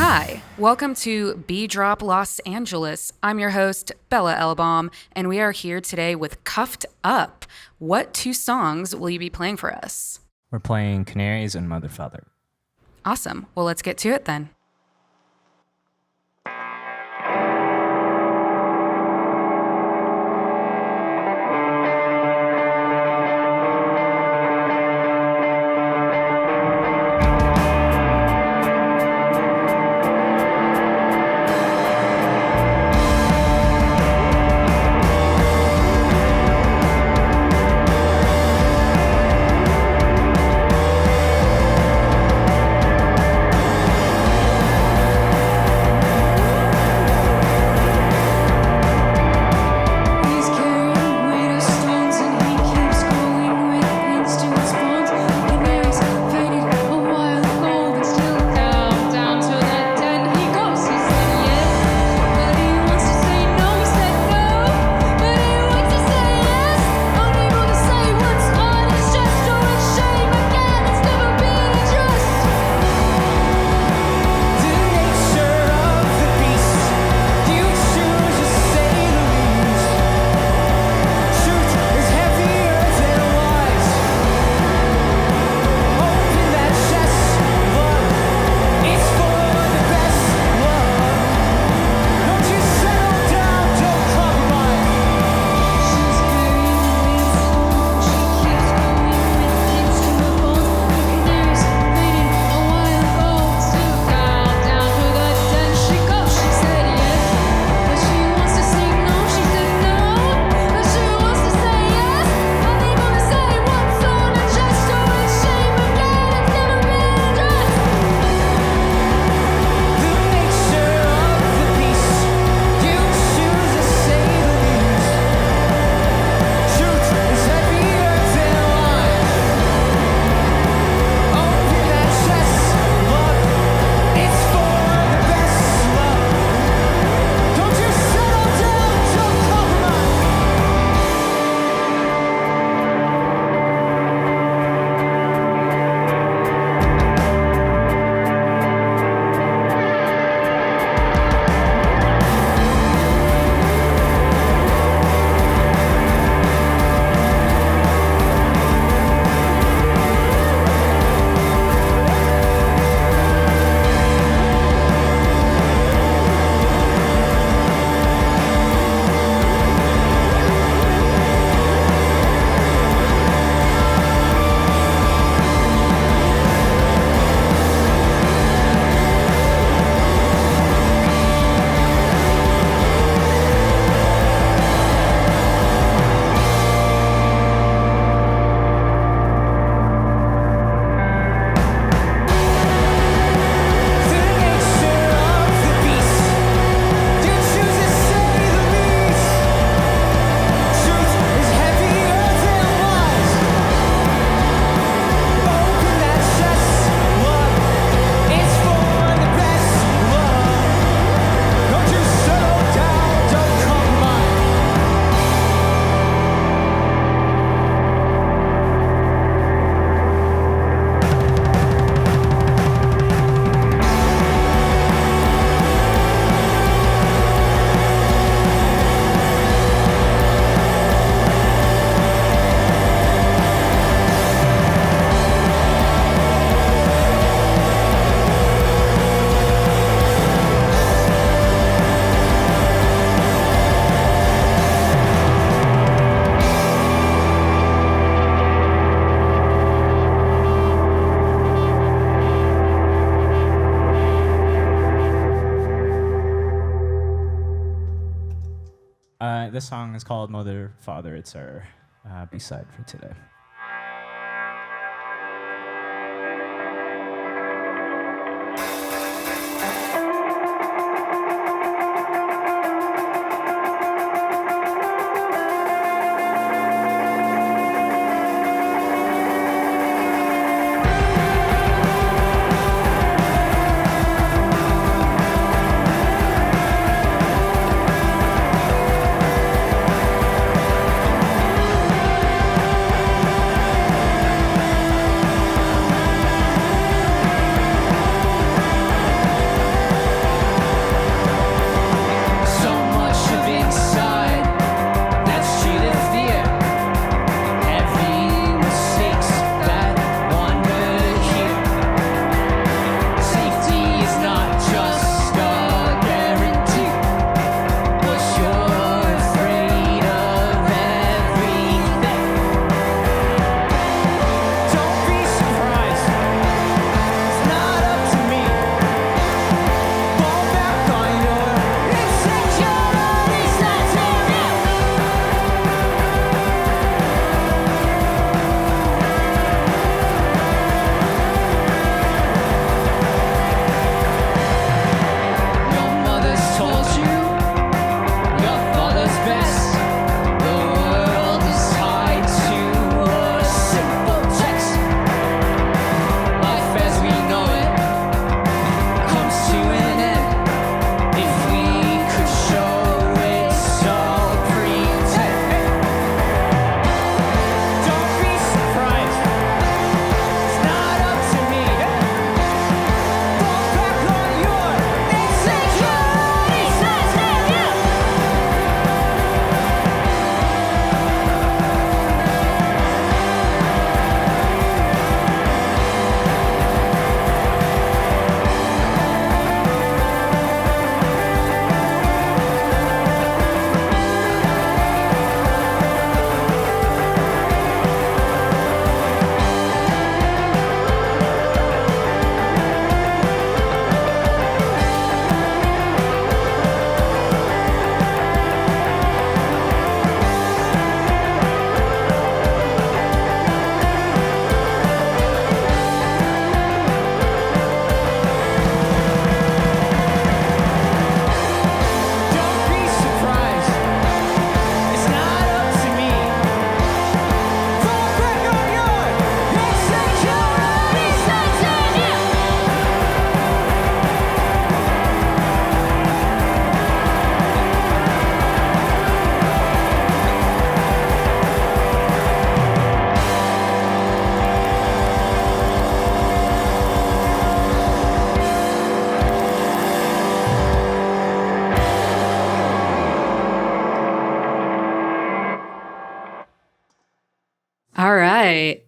Hi, welcome to B Drop Los Angeles. I'm your host, Bella Elbaum, and we are here today with Cuffed Up. What two songs will you be playing for us? We're playing Canaries and Mother Father. Awesome. Well, let's get to it then. This song is called Mother Father. It's our B-side for today.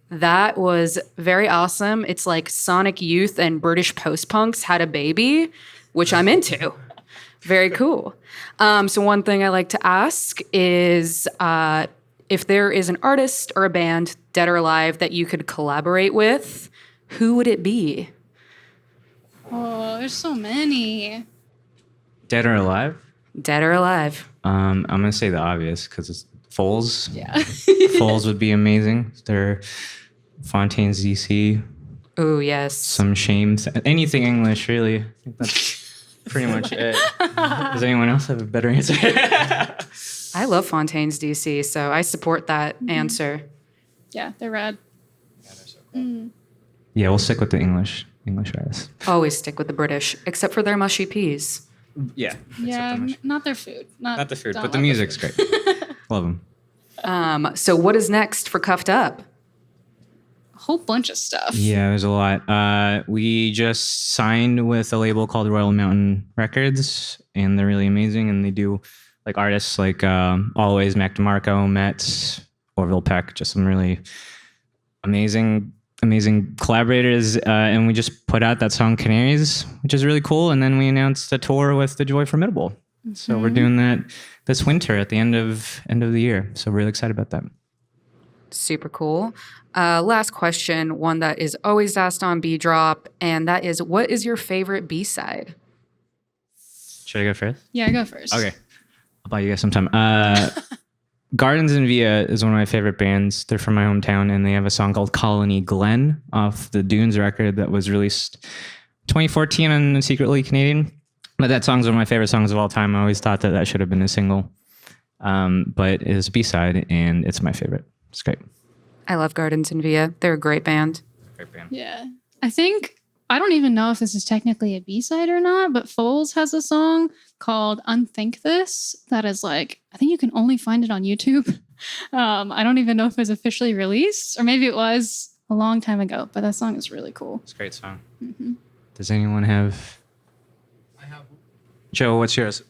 That was very awesome. It's like Sonic Youth and British post-punks had a baby, which I'm into. Very cool. So one thing I like to ask is if there is an artist or a band, dead or alive, that you could collaborate with, who would it be? Oh, there's so many. Dead or alive? Dead or alive. I'm gonna say the obvious because it's Foles. Yeah. Foles would be amazing. They're Fontaine's DC. Oh, yes. Some shames. Anything English, really. I think that's pretty much it. Does anyone else have a better answer? I love Fontaine's DC, so I support that answer. Yeah, they're rad. Yeah, we'll stick with the English artists. Always stick with the British, except for their mushy peas. Yeah. Yeah, not their food. Not the food, don't but the love music's great. Love them. So what is next for Cuffed Up? A whole bunch of stuff. Yeah, there's a lot. We just signed with a label called Royal Mountain Records, and they're really amazing. And they do like artists like Always, Mac DeMarco, Metz, Orville Peck, just some really amazing collaborators. And we just put out that song Canaries, which is really cool. And then we announced a tour with The Joy Formidable. Mm-hmm. So we're doing that this winter at the end of the year. So we're really excited about that. Super cool. Last question, one that is always asked on B Drop, and that is, what is your favorite B-side? Should I go first? Yeah, go first. Okay. I'll buy you guys some time. Gardens and Via is one of my favorite bands. They're from my hometown, and they have a song called Colony Glen off the Dunes record that was released 2014 on Secretly Canadian. But that song's one of my favorite songs of all time. I always thought that should have been a single. But it is a B-side, and it's my favorite. It's great. I love Gardens and Via. They're a great band. Great band. Yeah. I don't even know if this is technically a B-side or not, but Foles has a song called Unthink This that is like, I think you can only find it on YouTube. I don't even know if it was officially released, or maybe it was a long time ago, but that song is really cool. It's a great song. Mm-hmm. Does anyone have... I have... Joe, what's yours?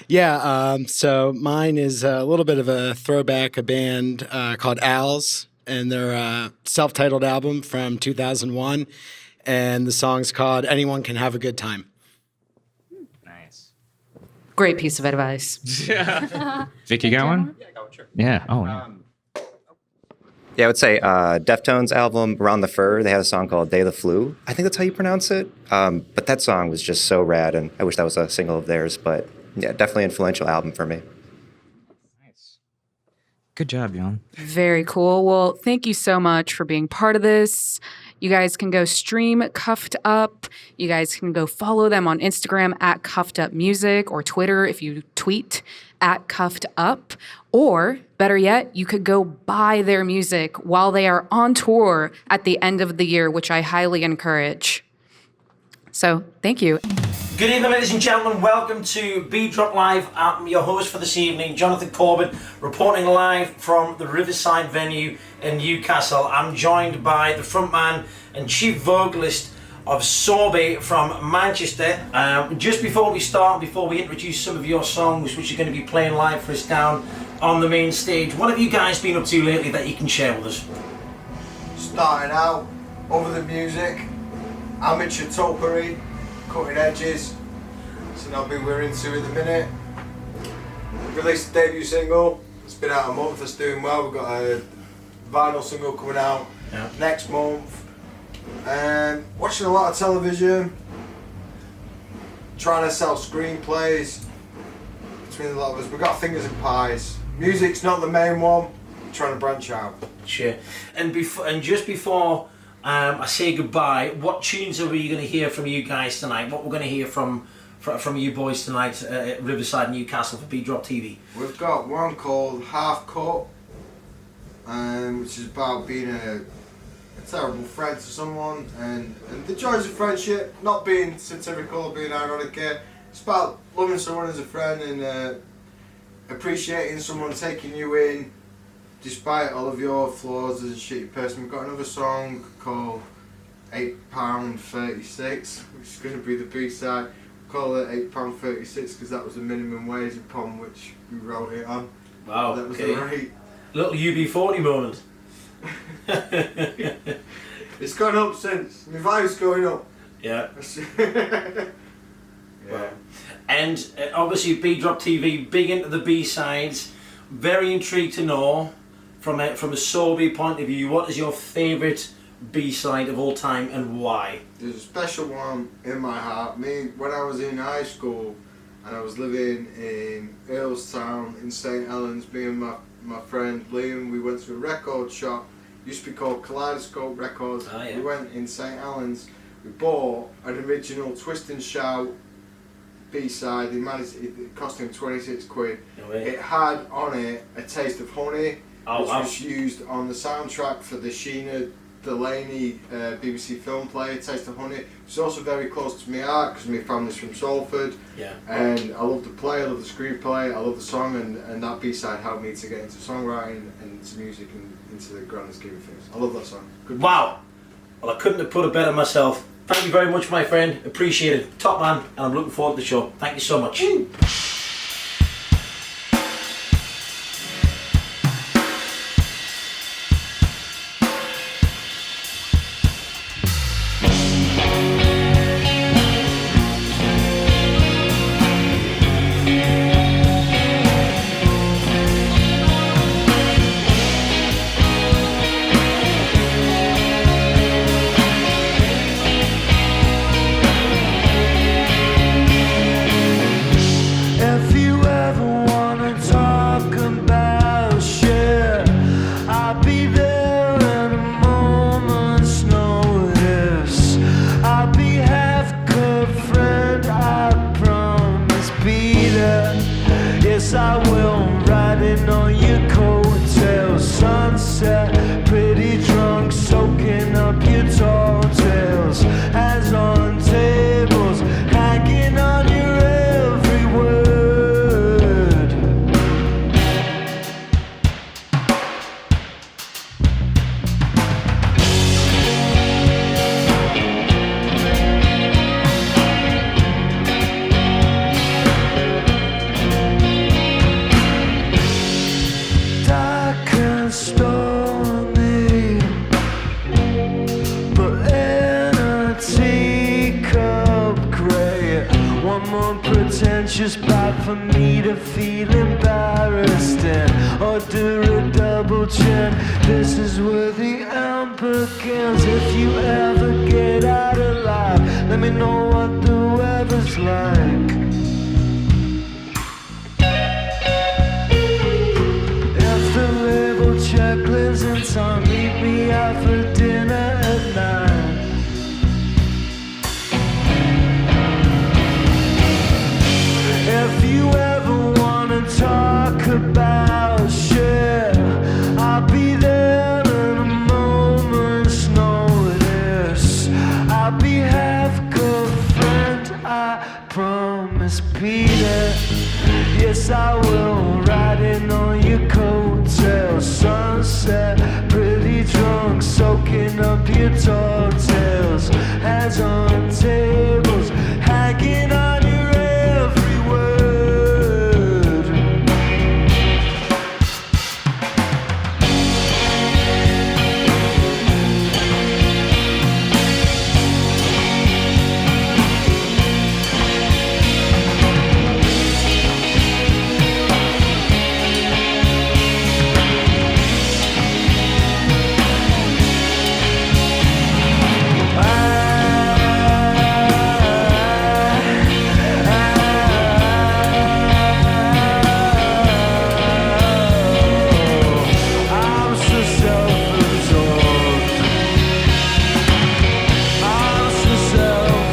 Yeah, so mine is a little bit of a throwback, a band called Owls, and their self-titled album from 2001, and the song's called Anyone Can Have a Good Time. Nice. Great piece of advice. Vic, you got one? Yeah, go, sure. Yeah. Oh, yeah. Yeah, I would say Deftones' album, Around the Fur, they had a song called Day the Flu. I think that's how you pronounce it. But that song was just so rad, and I wish that was a single of theirs. But yeah, definitely an influential album for me. Nice. Good job, Jan. Very cool. Well, thank you so much for being part of this. You guys can go stream Cuffed Up. You guys can go follow them on Instagram at Cuffed Up Music, or Twitter if you tweet at Cuffed Up. Or better yet, you could go buy their music while they are on tour at the end of the year, which I highly encourage. So thank you. Good evening, ladies and gentlemen. Welcome to B Drop Live. I'm your host for this evening, Jonathan Corbett, reporting live from the Riverside venue in Newcastle. I'm joined by the frontman and chief vocalist of Sorbet from Manchester. Just before we start, before we introduce some of your songs, which are going to be playing live for us down on the main stage, what have you guys been up to lately that you can share with us? Starting out, over the music, amateur topiary, cutting edges, so now we're into it at the minute. Released a debut single, it's been out a month, it's doing well. We've got a vinyl single coming out next month. And watching a lot of television, trying to sell screenplays between a lot of us. We've got fingers and pies. Music's not the main one, we're trying to branch out. Sure. And just before I say goodbye, what tunes are we going to hear from you guys tonight? What we're going to hear from you boys tonight at Riverside, Newcastle for B Drop TV? We've got one called Half Cut, which is about being a terrible friend to someone and the joys of friendship, not being satirical or being ironic here. It's about loving someone as a friend and appreciating someone taking you in despite all of your flaws as a shitty person. We've got another song called £8.36, which is going to be the B-side. We call it £8.36 because that was the minimum wage upon which we wrote it on. Wow, that was okay. the rate. Little UB40 moment. It's gone up since. My vibe's going up. Yeah. Yeah. And obviously B-Drop TV, big into the B-sides. Very intrigued to know, from a Sorby point of view, what is your favourite B-side of all time and why? There's a special one in my heart. Me, when I was in high school and I was living in Earlstown in St Helens, me and my friend Liam, we went to a record shop, used to be called Kaleidoscope Records. Oh, yeah. We went in St Helens, we bought an original Twist and Shout B-side. It cost him 26 quid. No way. It had on it A Taste of Honey, Oh, which wow. was used on the soundtrack for the Sheena Delaney BBC film play, Taste of Honey. It's also very close to my heart because my family's from Salford. Yeah. And I love the play, I love the screenplay, I love the song, and that B-side helped me to get into songwriting and into music and into the grand scheme of things. I love that song. Good. Wow. Well, I couldn't have put it better myself. Thank you very much, my friend. Appreciate it. Top man, and I'm looking forward to the show. Thank you so much. If you ever wanna talk about shit, I'll be there in a moment's notice. I'll be half good friend, I promise, Peter. Yes, I will, riding on your coattails. Sunset, pretty drunk, soaking up your tall tales. Hands on tables, hanging on your every word. Dark and stormy, but in a teacup gray. One more pretentious bite for me to feel embarrassed in. Order a double chin. This is where the end begins. If you ever get out alive, let me know what the weather's like. If the label checklist in time, meet me out for dinner at 9. If you ever wanna talk about shit, I'll be there in a moment's notice. I'll be half good friend, I promise, Peter. Yes, I will, riding on your coattails. Sunset, pretty drunk, soaking up your tall tales. Hands on tables, hanging on your every word. I'm so self-absorbed. I'm so self-absorbed.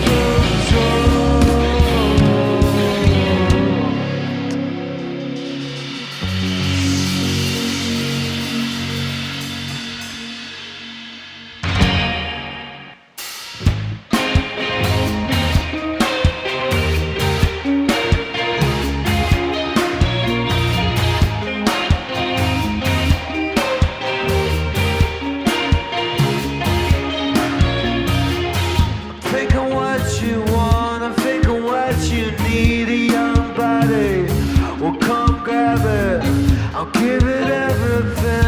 Think of what you want, I think of what you need. A young body will come grab it. I'll give it everything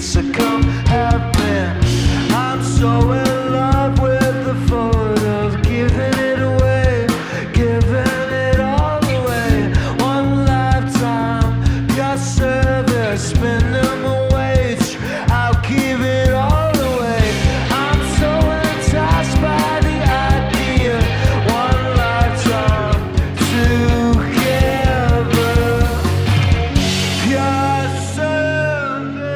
so come have me. I'm so in love with the thought of giving it away, giving it all away. One lifetime, your service, minimum wage, I'll give it all away. I'm so enticed by the idea, one lifetime together. Pure service.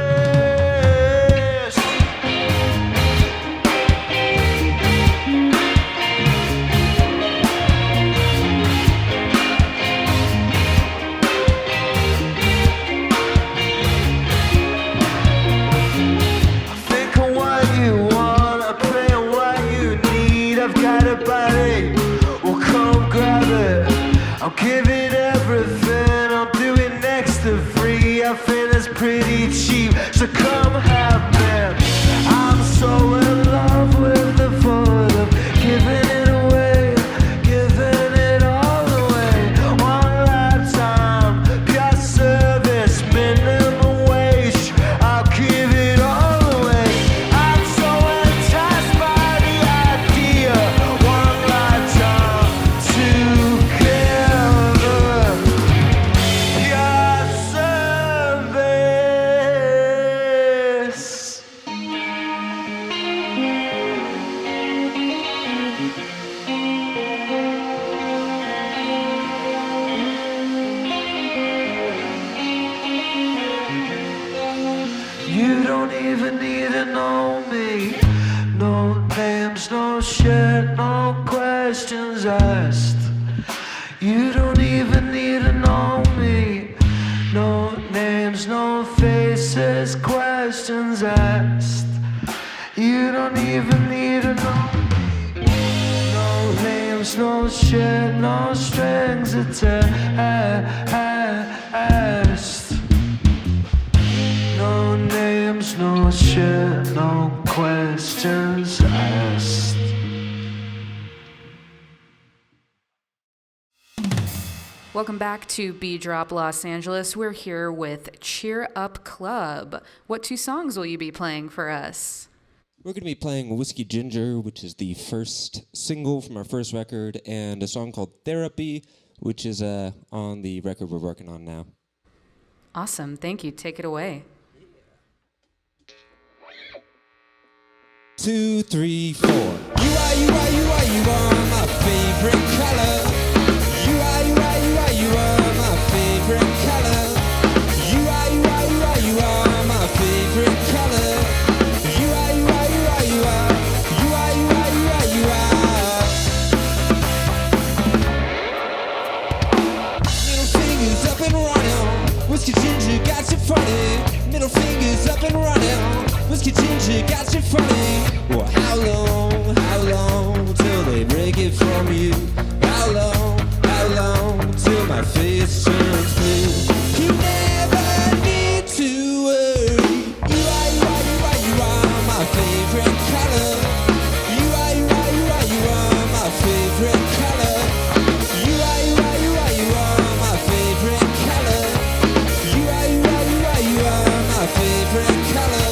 Think of what you want, I pray on what you need. I've got a body, well come grab it. I'll give it everything, I'll do it next to free. I think it's pretty cheap, so come have me. I'm so in love with the thought of giving it away, giving it all away. One lifetime, pure service, minimum wage, I'll give it all away. I'm so enticed by the idea, one lifetime together. Pure service. You don't even need to know me. No names, no shit, no questions asked. You don't even need to know me. No names, no faces, questions asked. You don't even need to know me. No names, no shit, no strings attached. No names, no shit, no questions asked. Welcome back to B Drop Los Angeles. We're here with Cheer Up Club. What two songs will you be playing for us? We're going to be playing Whiskey Ginger, which is the first single from our first record, and a song called Therapy, which is on the record we're working on now. Awesome. Thank you. Take it away. 2, 3, 4. You are my favorite color. You are my favorite color. You are my favorite color. You are Middle fingers up and running. Whiskey Ginger got you funny. Middle fingers up and running. Whiskey Ginger got you funny. Well, how long till they break it from you? How long till my face turns blue? You never need to worry. You are my favorite color. You are my favorite color. You are my favorite color. You are my favorite color.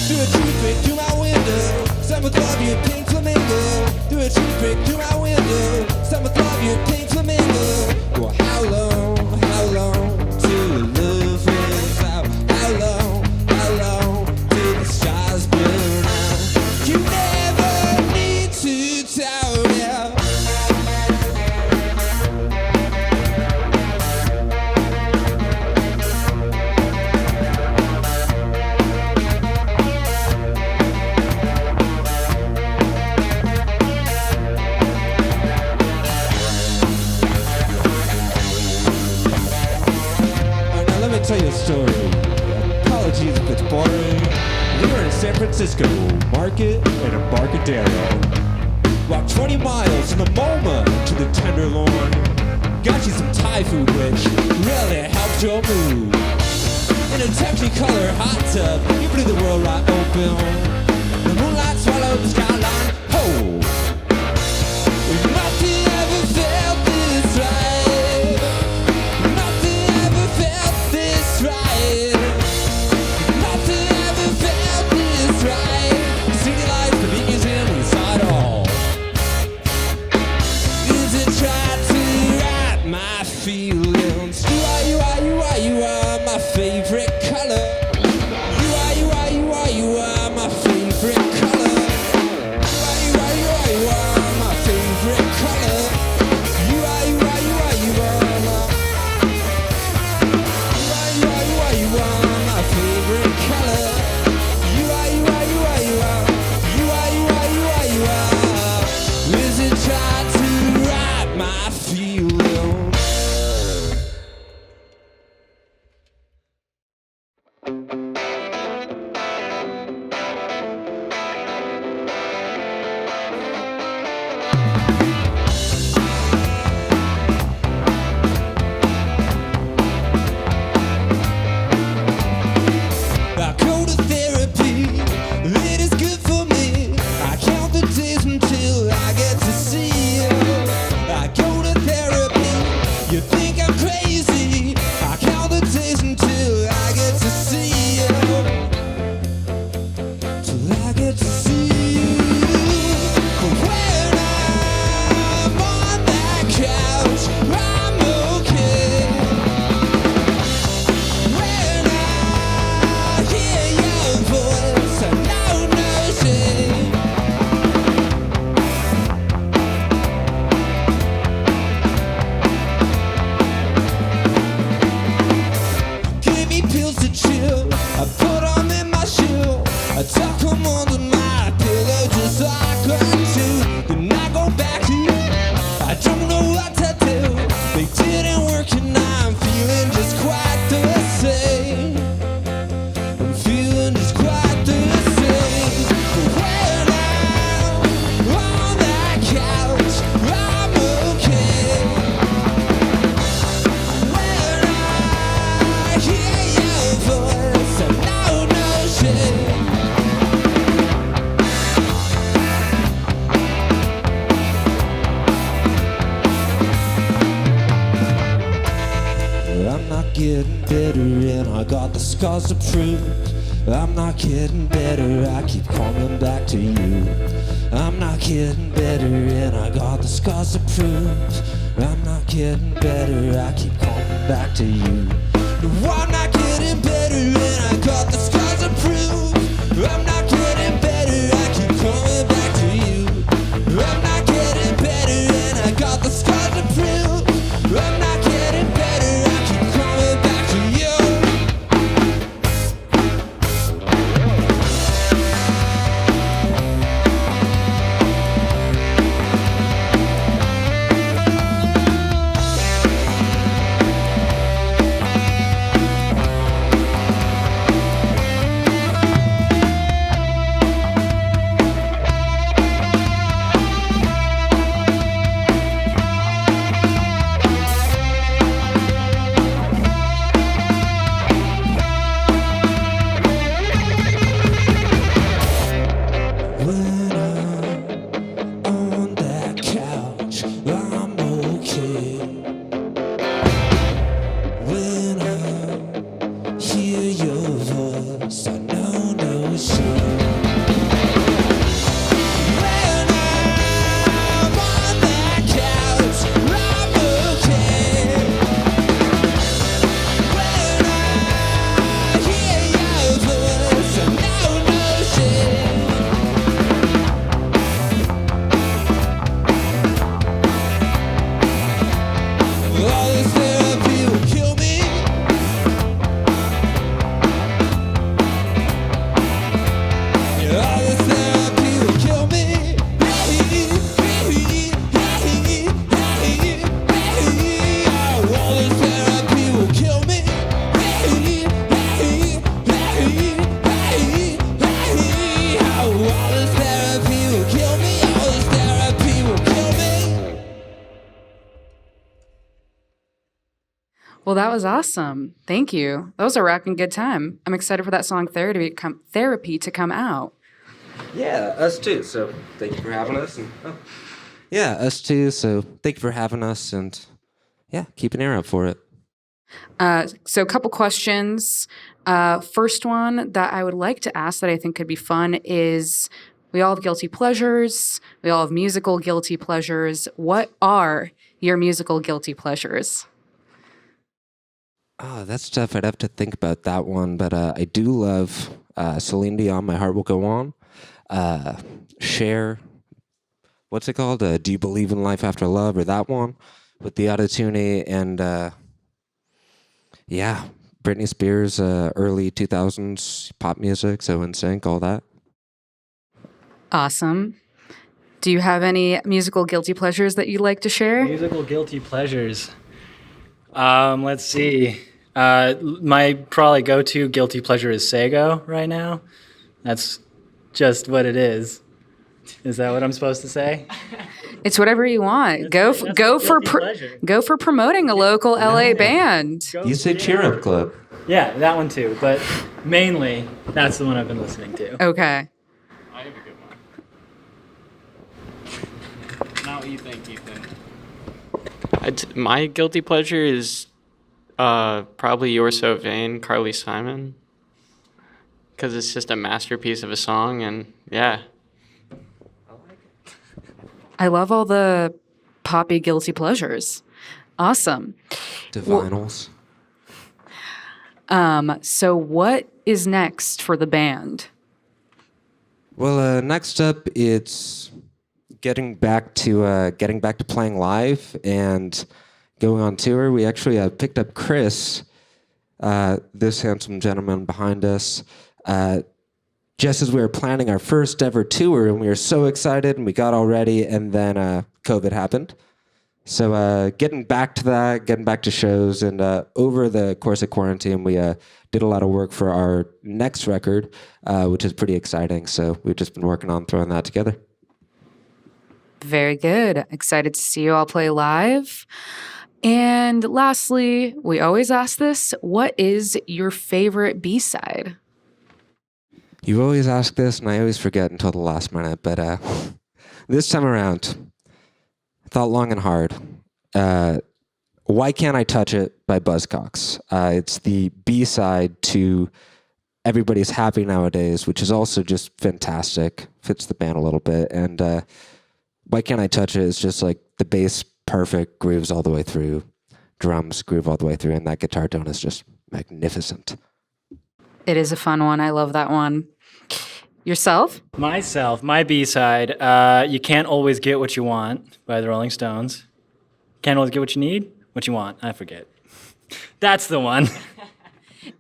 Do a toothpick through my window. Summer club, you pink flamingo. Do a toothpick through my window. Summer club, you pink flamingo. Well, how long till the love runs out? How long till the stars burn out? You never need to tell me. Tell you a story. Apologies if it's boring. We were in San Francisco market in Embarcadero. Walked 20 miles from the MoMA to the Tenderloin. Got you some Thai food, which really helped your mood. In a Technicolor hot tub, you blew the world right open. The moonlight swallowed the skyline whole. Nothing ever felt this right. Nothing ever felt this right. Nothing come under my pillow just like I do. Then I go back to you. I don't know what to do. They didn't work and I'm feeling just quite the same. I'm feeling just quite the same. When I'm on that couch, I'm okay. When I hear your voice, I know no shame. I'm not getting better and I got the scars to prove. I'm not getting better, I keep coming back to you. I'm not getting better and I got the scars to prove. I'm not getting better, I keep coming back to you. No, I'm not getting better and I got the scars to prove. I'm not getting better, I keep coming back to you. I'm not getting better and I got the scars to prove. I'm not getting better, I keep coming back to you. When I'm on that couch, I'm okay. When I hear your voice, I know no shame. When I'm on that couch, I'm okay. When I hear your voice, I know no shame. All this therapy will kill me. All this therapy will kill me. All this therapy will kill me. All this therapy will kill me. All this therapy will kill me. Well, that was awesome. Thank you. That was a rocking good time. I'm excited for that song Therapy to come out. Yeah, us too. So thank you for having us. And, yeah, us too. So thank you for having us, and yeah, keep an ear out for it. So a couple questions. First one that I would like to ask that I think could be fun is we all have guilty pleasures. We all have musical guilty pleasures. What are your musical guilty pleasures? Oh, that's tough. I'd have to think about that one, but I do love Celine Dion, My Heart Will Go On. Cher, what's it called? Do You Believe in Life After Love, or that one with the autotune, and yeah, Britney Spears, early 2000s pop music, so NSYNC, all that. Awesome. Do you have any musical guilty pleasures that you'd like to share? Musical guilty pleasures. Let's see. My probably go-to guilty pleasure is Sego right now. That's just what it is. Is that what I'm supposed to say? It's whatever you want. Go for promoting a local LA band. You say Cheer Up Club. Yeah, that one too. But mainly, that's the one I've been listening to. Okay. I have a good one. Now what you think, Ethan? My guilty pleasure is probably You're So Vain, Carly Simon. Because it's just a masterpiece of a song, and yeah. I love all the poppy guilty pleasures. Awesome. Divinals. So what is next for the band? Well, next up, it's getting back to playing live and going on tour. We actually picked up Chris, this handsome gentleman behind us. just as we were planning our first ever tour, and we were so excited, and we got all ready, and then COVID happened. So getting back to that, getting back to shows, and over the course of quarantine, we did a lot of work for our next record, which is pretty exciting. So we've just been working on throwing that together. Very good. Excited to see you all play live. And lastly, we always ask this, what is your favorite B-side? You always ask this, and I always forget until the last minute, but this time around, I thought long and hard. Why Can't I Touch It by Buzzcocks? It's the B-side to Everybody's Happy Nowadays, which is also just fantastic. Fits the band a little bit. And Why Can't I Touch It is just like the bass perfect, grooves all the way through, drums groove all the way through, and that guitar tone is just magnificent. It is a fun one. I love that one. Yourself? Myself, my B-side, You Can't Always Get What You Want by the Rolling Stones. Can't always get what you need, what you want. I forget. That's the one.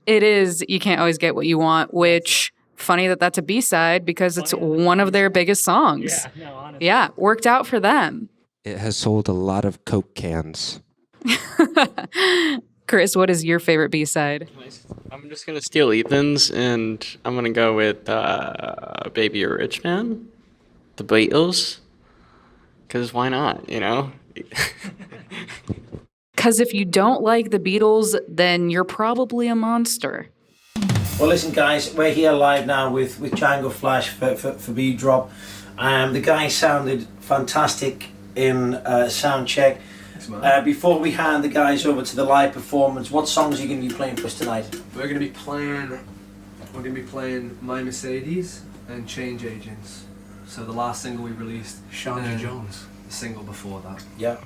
It is You Can't Always Get What You Want, which, funny that that's a B-side because it's one of their biggest songs. Yeah, no, honestly. Yeah, worked out for them. It has sold a lot of Coke cans. Chris, what is your favorite B-side? I'm just gonna steal Ethan's, and I'm gonna go with "Baby You're a Rich Man," the Beatles. Cause why not? You know. Because if you don't like the Beatles, then you're probably a monster. Well, listen, guys, we're here live now with Jango Flash for B-Drop. The guy sounded fantastic in sound check. Before we hand the guys over to the live performance, what songs are you going to be playing for us tonight? We're going to be playing My Mercedes and Change Agents. So the last single we released, Shandy Jones. The single before that. Yeah.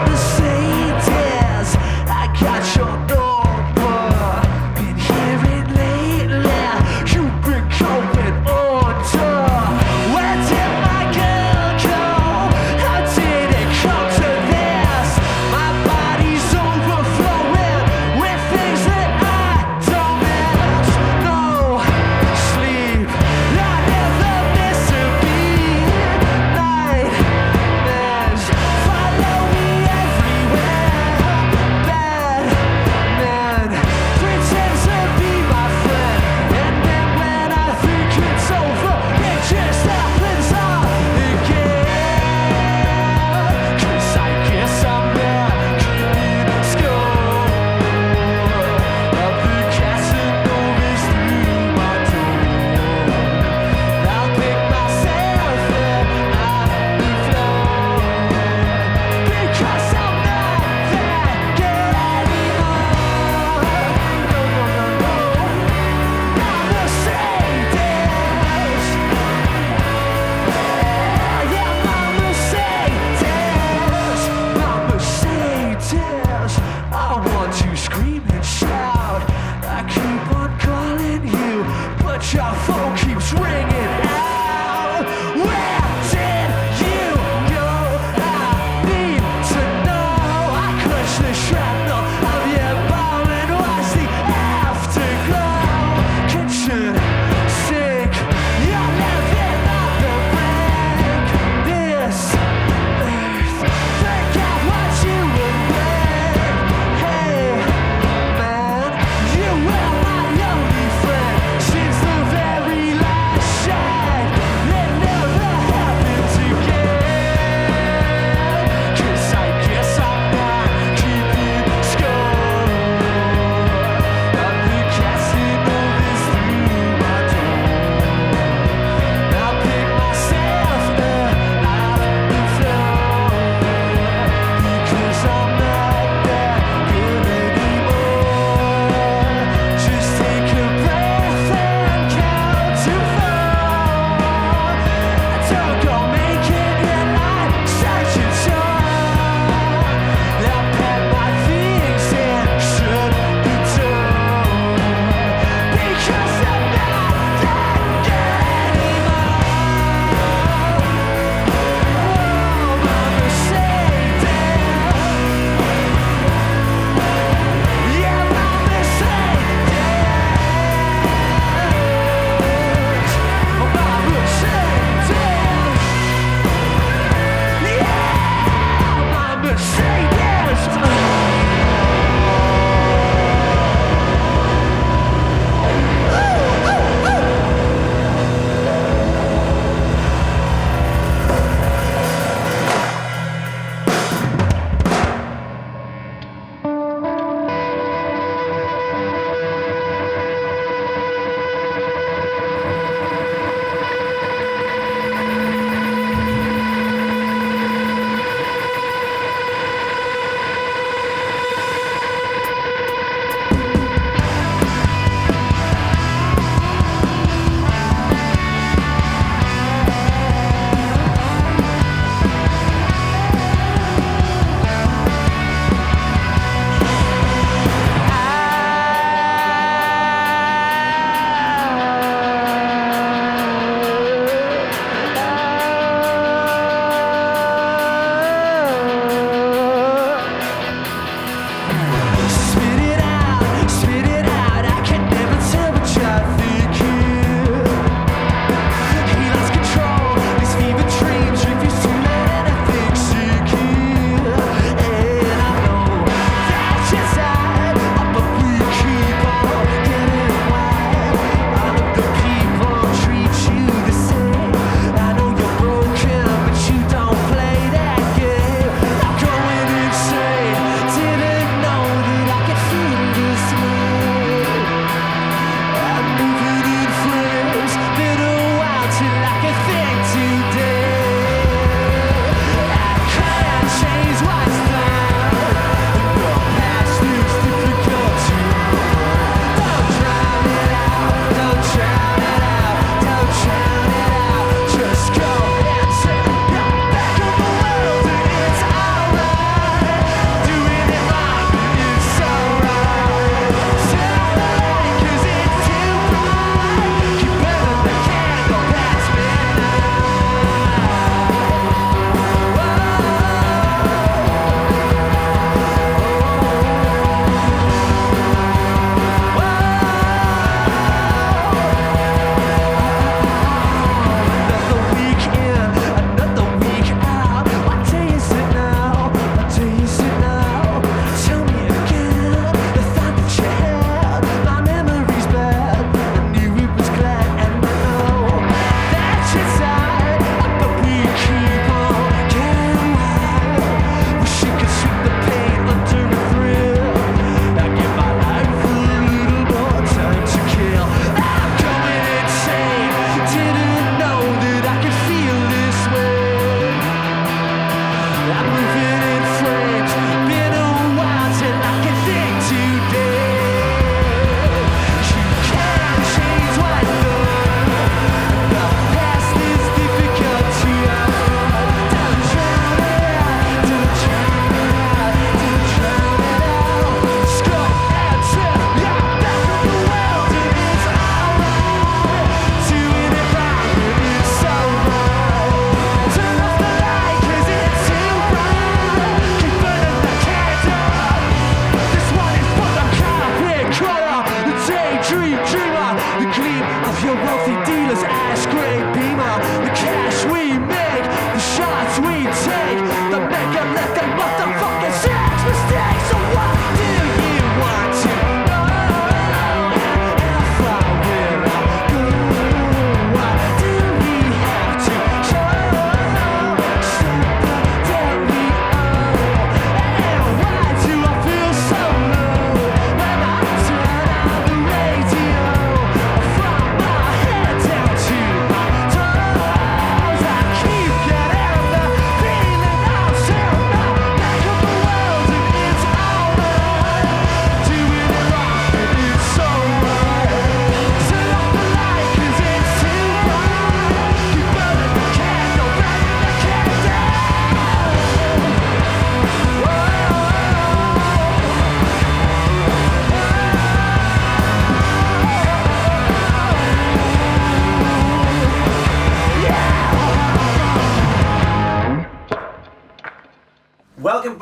Mercedes, I got your number. Been here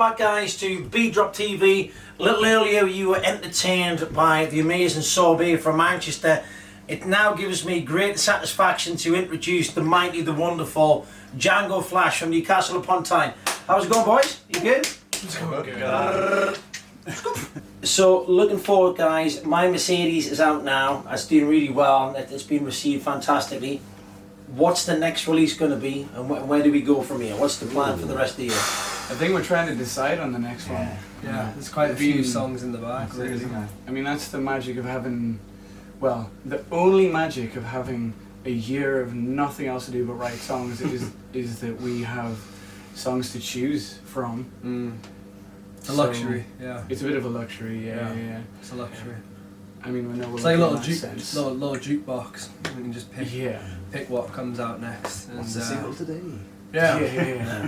back, guys, to Beat Drop TV. A little earlier, you were entertained by the amazing Sorbet from Manchester. It now gives me great satisfaction to introduce the mighty, the wonderful Jango Flash from Newcastle upon Tyne. How's it going, boys? You good? It's good. So, looking forward, guys. My Mercedes is out now. It's doing really well. It's been received fantastically. What's the next release going to be, and where do we go from here? What's the plan for the rest of the year? I think we're trying to decide on the next one. Yeah, there's quite a few songs in the back. Really. I mean, that's the magic of having, well, the only magic of having a year of nothing else to do but write songs is that we have songs to choose from. It's a luxury, yeah. It's a bit of a luxury, yeah. It's a luxury. I mean, we know it's like a little jukebox. We can just pick what comes out next. And, what's the single today? Yeah,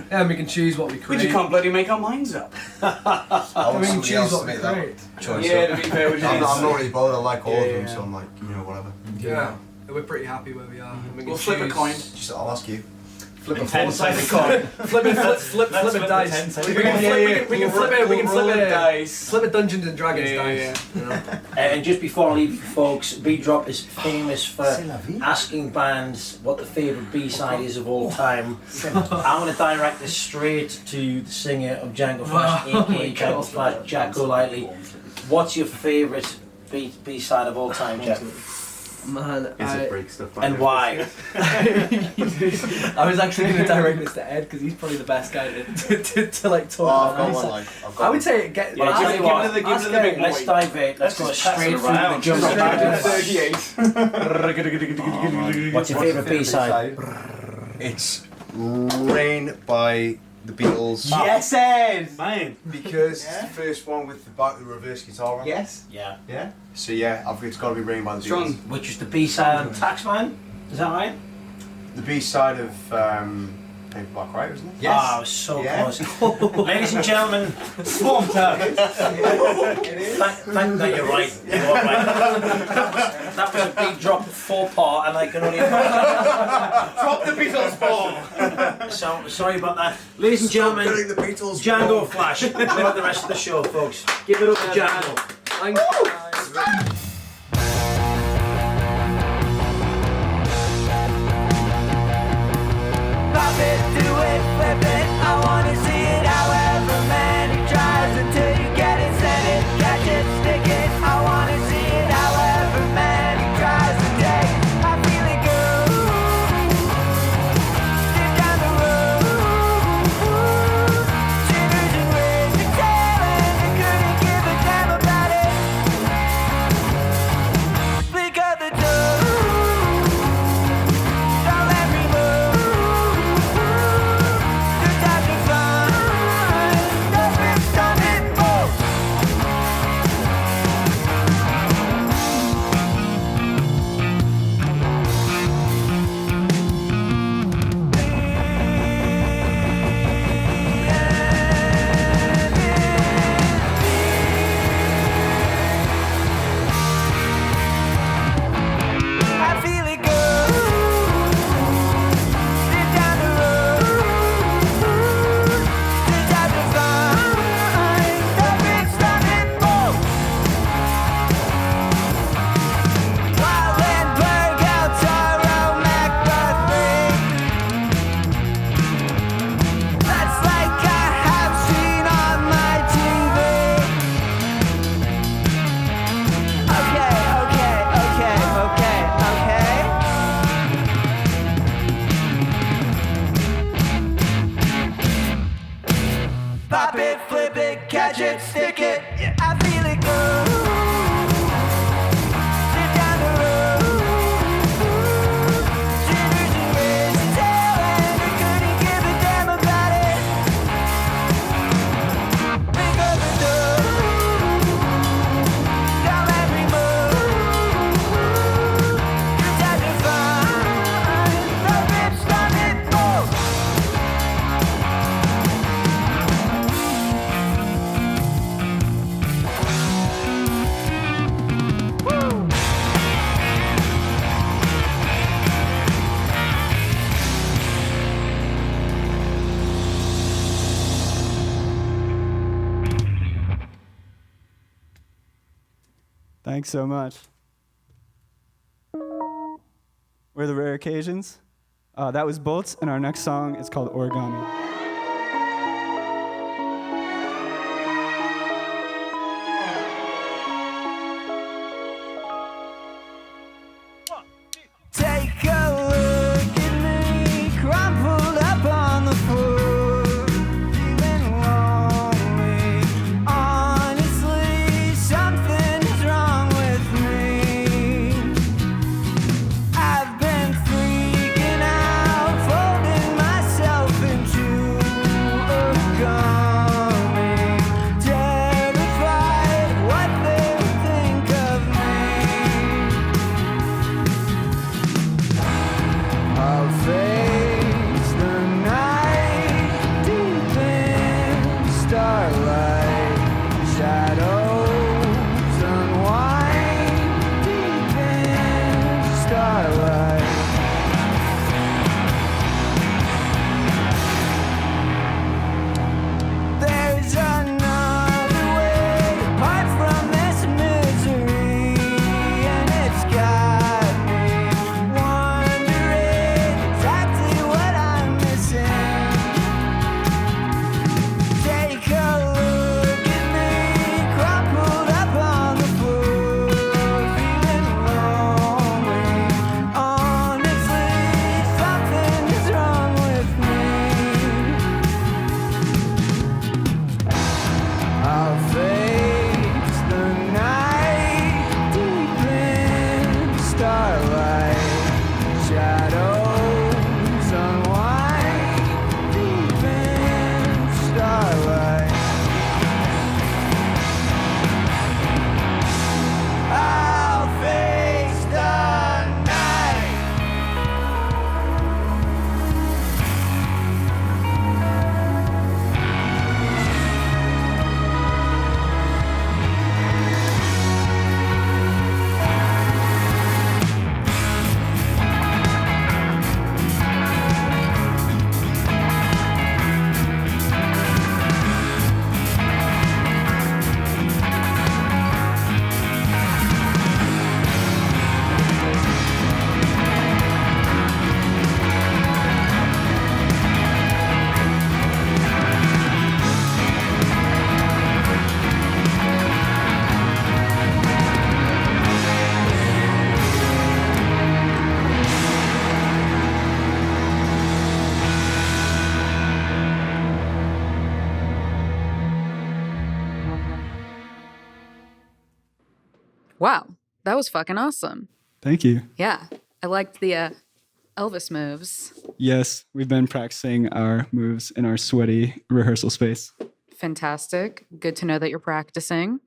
and we can choose what we create. We just can't bloody make our minds up. I want we can somebody choose else what to we make that create. choice. Yeah, to be fair, I'm not really bothered. I like all of them, so I'm like, whatever. Yeah, we're pretty happy where we are. We We'll flip a coin. Just, I'll ask you. Flip a 4-sided coin. Flip a dice. We can flip a Dungeons and Dragons dice. And just before I leave you folks, B-Drop is famous for asking bands what the favourite B-side is of all time. I'm going to direct this straight to the singer of Jango Flash, aka Jango Flash, Jack Golightly. What's your favourite B-side of all time, Jack? Man, and why? I was actually going to direct this to Ed because he's probably the best guy to like talk about. I would say give it to the big boy. Let's dive in. Let's go straight through the jump. 38. What's your favourite B-side? It's Rain by the Beatles. Yes, Ed! Man. Because it's the first one with the reverse guitar on. Yes. Yeah. Yeah? So it's got to be Rain by the Beatles. Which is the B-side of Taxman? Is that right? The B-side of Paperback Writer, isn't it? Yes. Oh, so close. Ladies and gentlemen, thank that you're right. You are right. That was a big drop faux pas, and I can only drop the Beatles ball. So sorry about that. Ladies and gentlemen, the Beatles Jango Flash. Enjoy the rest of the show, folks. Give it up to Jango. Thank you. Pop it, do it, flip it, I wanna see it however many tries until you get it, set it, catch it, stick it, I wanna see it however many tries a day, I feel it go, dip down the road, shivers and waves the tail and I couldn't give a damn about it, flick of the door, don't let me move. Pop it, flip it, catch it, stick it, I feel it go. Dip down the road, shivers and waves the tail and I couldn't give a damn about it. Pick up the door, don't let me move. You're time to find, no rips, stop it, move. Thanks so much. We're the Rare Occasions. That was Bolts, and our next song is called Origami. Take a look at me, crumpled up on the floor, feeling lonely. Honestly, something's wrong with me. I've been freaking out, folding myself into a gummy, terrified what they'll think of me. I'll face the night deep in starlight, shadows unwind deep in starlight. There's another way apart from this misery, and it's got me wondering exactly what I'm missing. Take a look at me, crumpled up on the floor, feeling lonely. Honestly, something is wrong with me. I'll face the night deep in starlight, shadows unwind deep in starlight. I'll face the night. Wow, that was fucking awesome. Thank you. Yeah, I liked the Elvis moves. Yes, we've been practicing our moves in our sweaty rehearsal space. Fantastic. Good to know that you're practicing.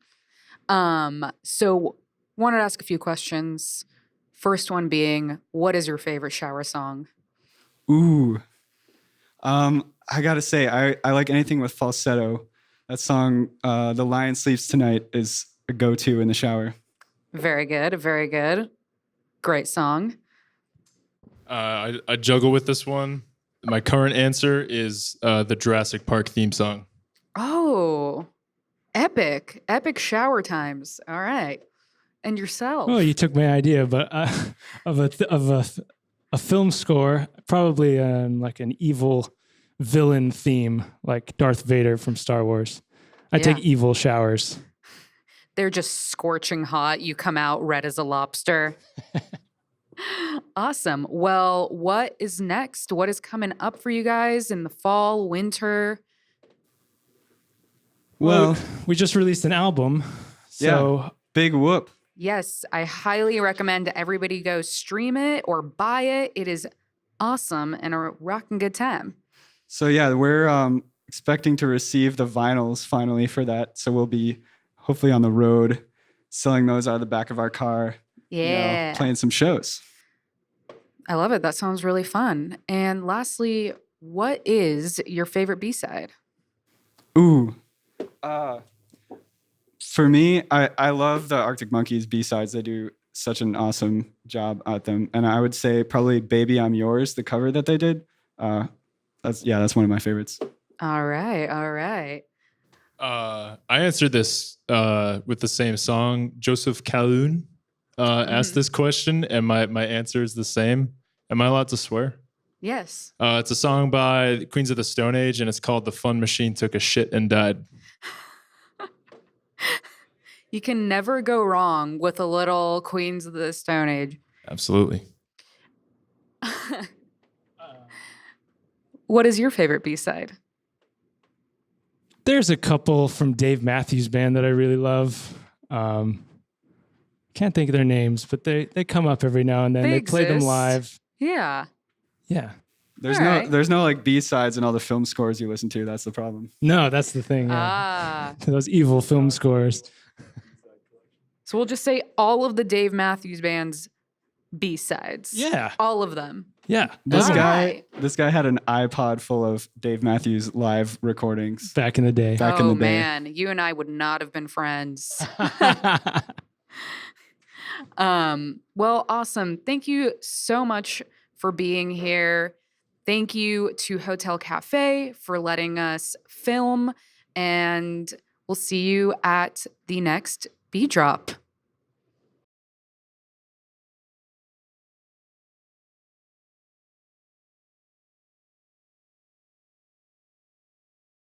So wanted to ask a few questions. First one being, what is your favorite shower song? Ooh. I gotta say, I like anything with falsetto. That song, The Lion Sleeps Tonight, is a go-to in the shower. Very good, very good. Great song. I juggle with this one. My current answer is the Jurassic Park theme song. Oh, epic. Epic shower times. All right. And yourself? Oh, you took my idea, but of a film score, probably like an evil villain theme, like Darth Vader from Star Wars. I take evil showers. They're just scorching hot. You come out red as a lobster. Awesome. Well, what is next? What is coming up for you guys in the fall, winter? Well, we just released an album. So big whoop. Yes, I highly recommend everybody go stream it or buy it. It is awesome and a rocking good time. So yeah, we're expecting to receive the vinyls finally for that. So we'll be hopefully on the road selling those out of the back of our car. Yeah. Playing some shows. I love it. That sounds really fun. And lastly, what is your favorite B-side? Ooh. For me, I love the Arctic Monkeys B-sides. They do such an awesome job at them. And I would say probably Baby I'm Yours, the cover that they did. That's one of my favorites. All right. All right. I answered this with the same song. Joseph Calhoun asked this question, and my answer is the same. Am I allowed to swear? Yes. It's a song by Queens of the Stone Age, and it's called "The Fun Machine Took a Shit and Died." You can never go wrong with a little Queens of the Stone Age. Absolutely. What is your favorite B-side? There's a couple from Dave Matthews Band that I really love. Can't think of their names, but they come up every now and then. They play them live. Yeah. Yeah. There's no like B-sides and all the film scores you listen to. That's the problem. No, that's the thing. Those evil film scores. So we'll just say all of the Dave Matthews Band's B-sides. Yeah. All of them. Yeah. This All guy right. this guy had an iPod full of Dave Matthews live recordings. Back in the day. Back in the day. Man, you and I would not have been friends. Well, awesome. Thank you so much for being here. Thank you to Hotel Cafe for letting us film, and we'll see you at the next B Drop.